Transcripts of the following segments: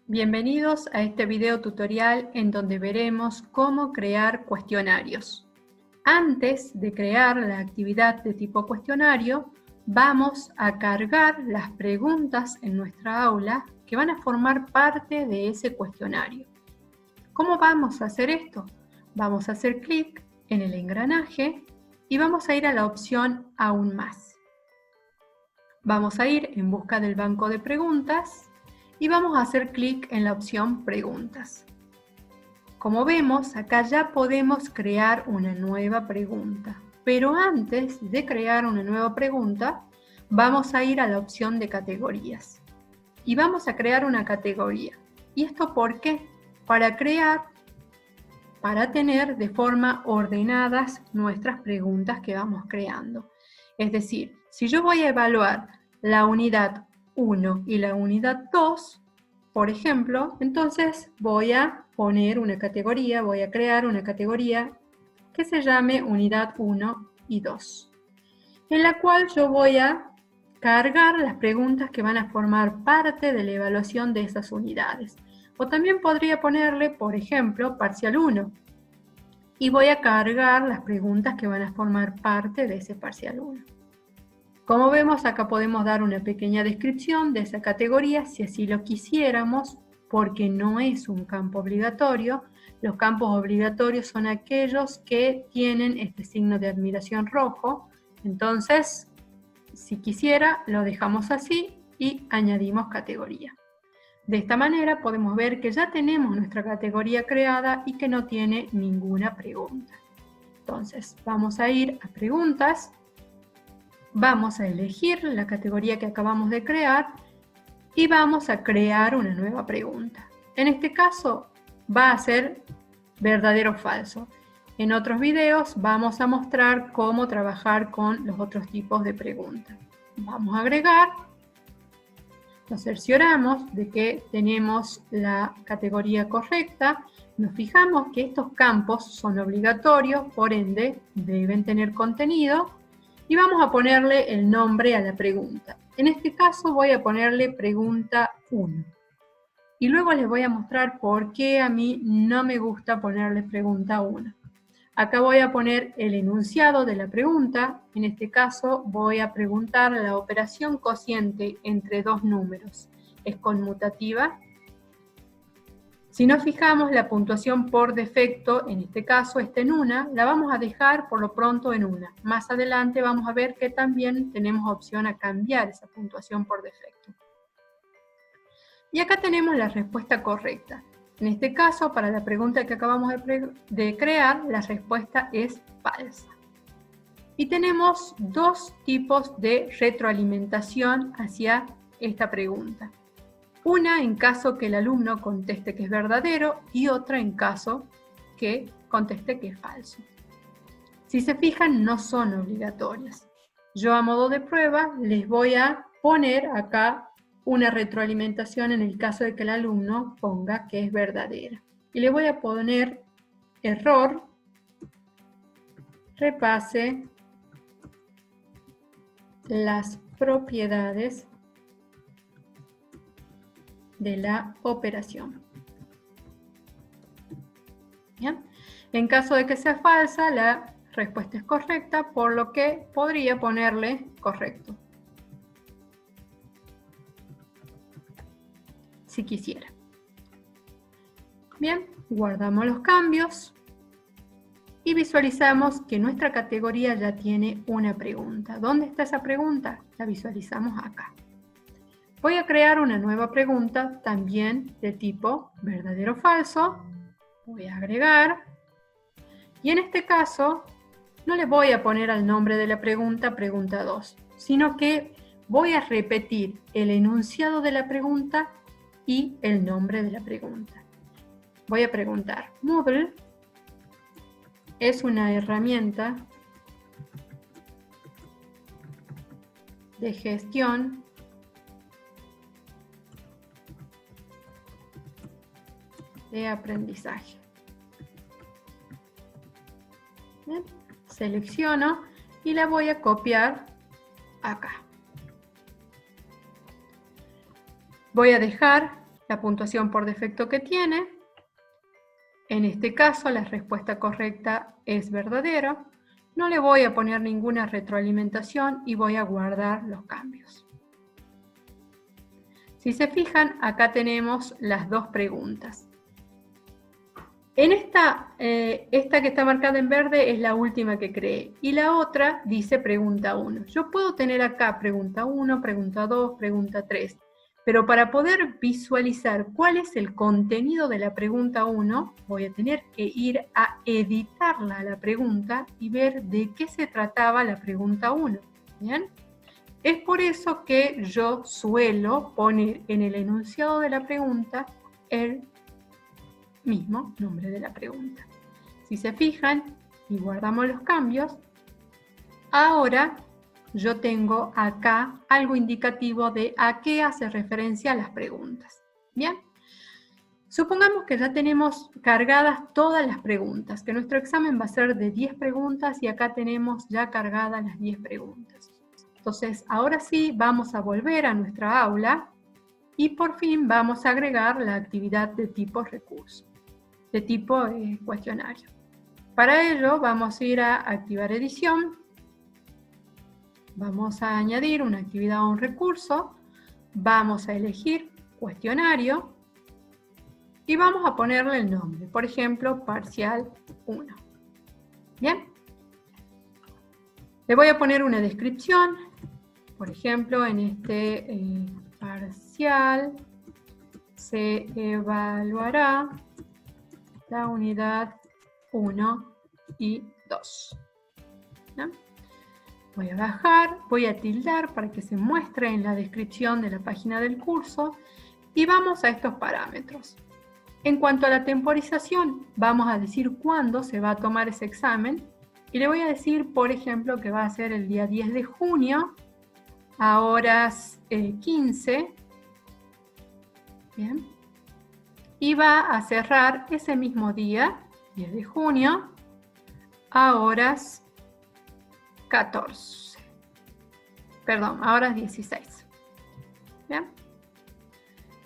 Bienvenidos a este video tutorial en donde veremos cómo crear cuestionarios. Antes de crear la actividad de tipo cuestionario, vamos a cargar las preguntas en nuestra aula que van a formar parte de ese cuestionario. ¿Cómo vamos a hacer esto? Vamos a hacer clic en el engranaje y vamos a ir a la opción Aún más. Vamos a ir en busca del banco de preguntas y vamos a hacer clic en la opción Preguntas. Como vemos, acá ya podemos crear una nueva pregunta. Pero antes de crear una nueva pregunta, vamos a ir a la opción de categorías. Y vamos a crear una categoría. ¿Y esto por qué? Para tener de forma ordenadas nuestras preguntas que vamos creando. Es decir, si yo voy a evaluar la unidad 1 y la unidad 2, por ejemplo, entonces voy a poner una categoría, voy a crear una categoría que se llame unidad 1 y 2, en la cual yo voy a cargar las preguntas que van a formar parte de la evaluación de esas unidades. O también podría ponerle, por ejemplo, parcial 1. Y voy a cargar las preguntas que van a formar parte de ese parcial 1. Como vemos, acá podemos dar una pequeña descripción de esa categoría si así lo quisiéramos, porque no es un campo obligatorio. Los campos obligatorios son aquellos que tienen este signo de admiración rojo. Entonces, si quisiera, lo dejamos así y añadimos categoría. De esta manera podemos ver que ya tenemos nuestra categoría creada y que no tiene ninguna pregunta. Entonces, vamos a ir a preguntas. Vamos a elegir la categoría que acabamos de crear y vamos a crear una nueva pregunta. En este caso va a ser verdadero o falso. En otros videos vamos a mostrar cómo trabajar con los otros tipos de preguntas. Vamos a agregar, nos cercioramos de que tenemos la categoría correcta, nos fijamos que estos campos son obligatorios, por ende deben tener contenido. Y vamos a ponerle el nombre a la pregunta. En este caso voy a ponerle pregunta 1. Y luego les voy a mostrar por qué a mí no me gusta ponerle pregunta 1. Acá voy a poner el enunciado de la pregunta. En este caso voy a preguntar la operación cociente entre dos números. ¿Es conmutativa? Si nos fijamos, la puntuación por defecto, en este caso está en 1, la vamos a dejar por lo pronto en 1. Más adelante vamos a ver que también tenemos opción a cambiar esa puntuación por defecto. Y acá tenemos la respuesta correcta. En este caso, para la pregunta que acabamos de crear, la respuesta es falsa. Y tenemos dos tipos de retroalimentación hacia esta pregunta. Una en caso que el alumno conteste que es verdadero y otra en caso que conteste que es falso. Si se fijan, no son obligatorias. Yo a modo de prueba les voy a poner acá una retroalimentación en el caso de que el alumno ponga que es verdadera. Y le voy a poner error, repase las propiedades de la operación. ¿Bien? En caso de que sea falsa, la respuesta es correcta, por lo que podría ponerle correcto, si quisiera. Bien, guardamos los cambios y visualizamos que nuestra categoría ya tiene una pregunta. ¿Dónde está esa pregunta? La visualizamos acá. Voy a crear una nueva pregunta también de tipo verdadero o falso. Voy a agregar. Y en este caso, no le voy a poner al nombre de la pregunta, pregunta 2, sino que voy a repetir el enunciado de la pregunta y el nombre de la pregunta. Voy a preguntar, Moodle es una herramienta de gestión de aprendizaje. Bien, selecciono y la voy a copiar acá. Voy a dejar la puntuación por defecto que tiene. En este caso, la respuesta correcta es verdadero. No le voy a poner ninguna retroalimentación y voy a guardar los cambios. Si se fijan, acá tenemos las dos preguntas. En esta que está marcada en verde es la última que creé y la otra dice pregunta 1. Yo puedo tener acá pregunta 1, pregunta 2, pregunta 3, pero para poder visualizar cuál es el contenido de la pregunta 1, voy a tener que ir a editarla la pregunta y ver de qué se trataba la pregunta 1. ¿Bien? Es por eso que yo suelo poner en el enunciado de la pregunta el mismo nombre de la pregunta. Si se fijan y guardamos los cambios, ahora yo tengo acá algo indicativo de a qué hace referencia las preguntas. Bien, supongamos que ya tenemos cargadas todas las preguntas, que nuestro examen va a ser de 10 preguntas y acá tenemos ya cargadas las 10 preguntas. Entonces, ahora sí vamos a volver a nuestra aula y por fin vamos a agregar la actividad de tipo recurso, de tipo cuestionario. Para ello vamos a ir a activar edición, vamos a añadir una actividad o un recurso, vamos a elegir cuestionario y vamos a ponerle el nombre, por ejemplo, parcial 1. Bien. Le voy a poner una descripción, por ejemplo, en este parcial se evaluará la unidad 1 y 2. ¿No? Voy a bajar, voy a tildar para que se muestre en la descripción de la página del curso y vamos a estos parámetros. En cuanto a la temporización, vamos a decir cuándo se va a tomar ese examen y le voy a decir, por ejemplo, que va a ser el día 10 de junio a horas 15. Bien. Y va a cerrar ese mismo día, 10 de junio, a horas 14. Perdón, a horas 16. ¿Bien?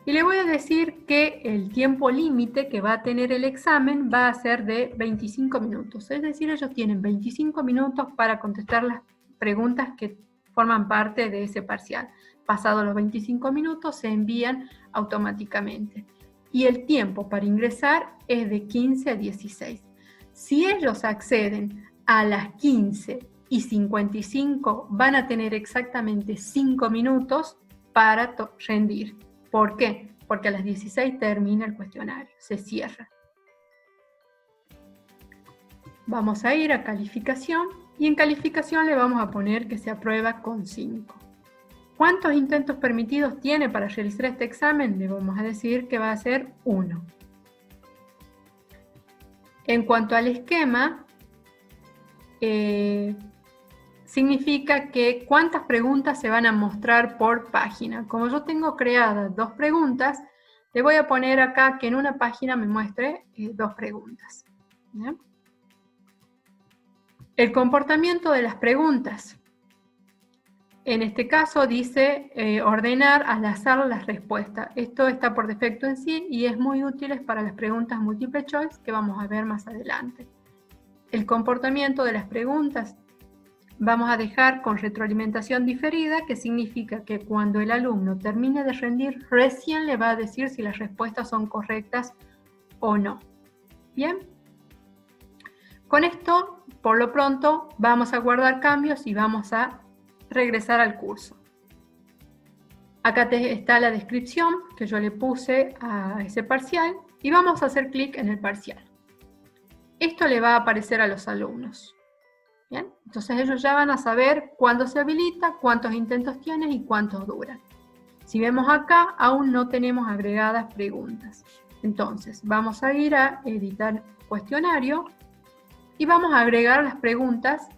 Y le voy a decir que el tiempo límite que va a tener el examen va a ser de 25 minutos. Es decir, ellos tienen 25 minutos para contestar las preguntas que forman parte de ese parcial. Pasados los 25 minutos se envían automáticamente. Y el tiempo para ingresar es de 15 a 16. Si ellos acceden a las 15 y 55, van a tener exactamente 5 minutos para rendir. ¿Por qué? Porque a las 16 termina el cuestionario, se cierra. Vamos a ir a calificación y en calificación le vamos a poner que se aprueba con 5. ¿Cuántos intentos permitidos tiene para realizar este examen? Le vamos a decir que va a ser 1. En cuanto al esquema, significa que cuántas preguntas se van a mostrar por página. Como yo tengo creadas 2 preguntas, le voy a poner acá que en una página me muestre 2 preguntas. ¿Bien? El comportamiento de las preguntas. En este caso dice ordenar al azar las respuestas. Esto está por defecto en sí y es muy útil para las preguntas multiple choice que vamos a ver más adelante. El comportamiento de las preguntas vamos a dejar con retroalimentación diferida, que significa que cuando el alumno termine de rendir, recién le va a decir si las respuestas son correctas o no. ¿Bien? Con esto, por lo pronto, vamos a guardar cambios y vamos a regresar al curso. Acá está la descripción que yo le puse a ese parcial y vamos a hacer clic en el parcial. Esto le va a aparecer a los alumnos. ¿Bien? Entonces ellos ya van a saber cuándo se habilita, cuántos intentos tiene y cuántos duran. Si vemos acá, aún no tenemos agregadas preguntas. Entonces vamos a ir a editar cuestionario y vamos a agregar las preguntas.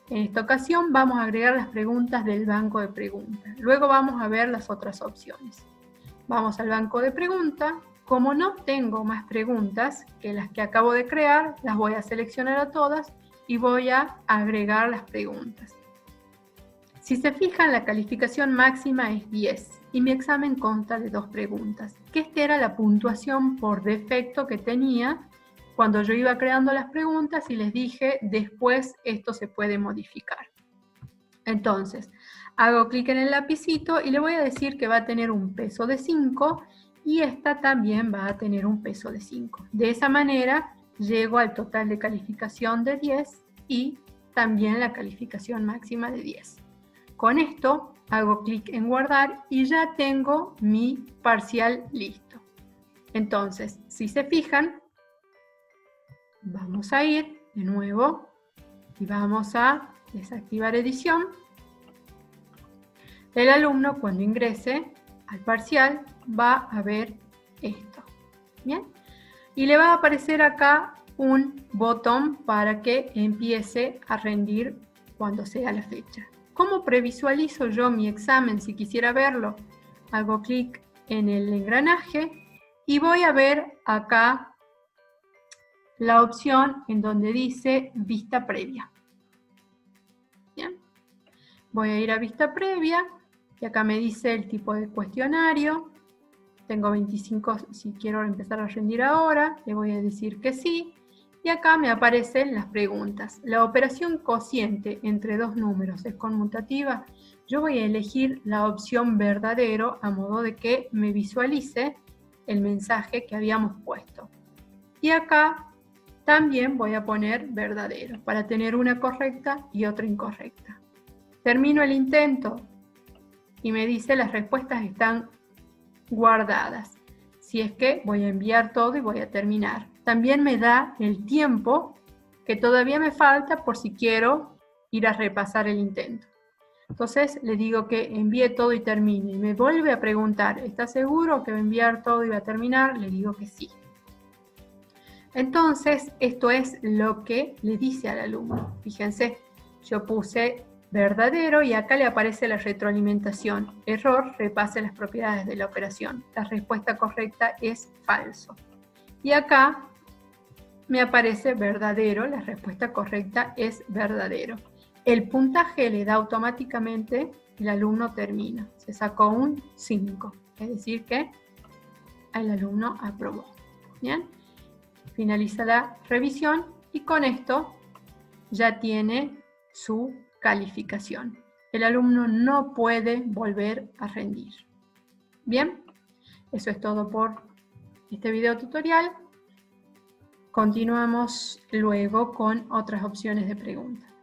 En esta ocasión vamos a agregar las preguntas del banco de preguntas. Luego vamos a ver las otras opciones. Vamos al banco de preguntas. Como no tengo más preguntas que las que acabo de crear, las voy a seleccionar a todas y voy a agregar las preguntas. Si se fijan, la calificación máxima es 10 y mi examen consta de 2 preguntas, que esta era la puntuación por defecto que tenía cuando yo iba creando las preguntas y les dije, después esto se puede modificar. Entonces, hago clic en el lapicito y le voy a decir que va a tener un peso de 5 y esta también va a tener un peso de 5. De esa manera, llego al total de calificación de 10 y también la calificación máxima de 10. Con esto, hago clic en guardar y ya tengo mi parcial listo. Entonces, si se fijan, vamos a ir de nuevo y vamos a desactivar edición. El alumno, cuando ingrese al parcial, va a ver esto. ¿Bien? Y le va a aparecer acá un botón para que empiece a rendir cuando sea la fecha. ¿Cómo previsualizo yo mi examen si quisiera verlo? Hago clic en el engranaje y voy a ver acá la opción en donde dice vista previa. Bien. Voy a ir a vista previa y acá me dice el tipo de cuestionario. Tengo 25 si quiero empezar a rendir ahora, le voy a decir que sí. Y acá me aparecen las preguntas. La operación cociente entre dos números es conmutativa. Yo voy a elegir la opción verdadero a modo de que me visualice el mensaje que habíamos puesto. Y acá también voy a poner verdadero para tener una correcta y otra incorrecta. Termino el intento y me dice las respuestas están guardadas. Si es que voy a enviar todo y voy a terminar. También me da el tiempo que todavía me falta por si quiero ir a repasar el intento. Entonces le digo que envíe todo y termine. Y me vuelve a preguntar, ¿está seguro que va a enviar todo y va a terminar? Le digo que sí. Entonces, esto es lo que le dice al alumno. Fíjense, yo puse verdadero y acá le aparece la retroalimentación. Error, repase las propiedades de la operación. La respuesta correcta es falso. Y acá me aparece verdadero, la respuesta correcta es verdadero. El puntaje le da automáticamente, el alumno termina. Se sacó un 5, es decir que el alumno aprobó. ¿Bien? Finaliza la revisión y con esto ya tiene su calificación. El alumno no puede volver a rendir. Bien, eso es todo por este video tutorial. Continuamos luego con otras opciones de preguntas.